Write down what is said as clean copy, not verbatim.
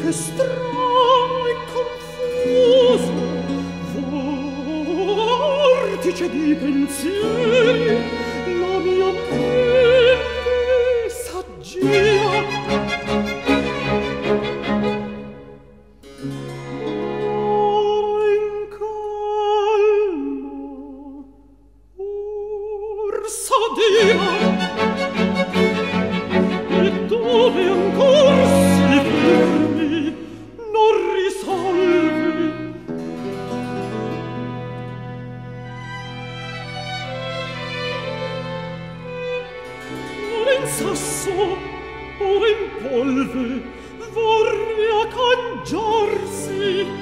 che strano e confuso vortice di pensieri la mia mente s'aggira. E dove ancor si fermi non risolvi. Ora in sasso, ora in polve vorria cangiarsi.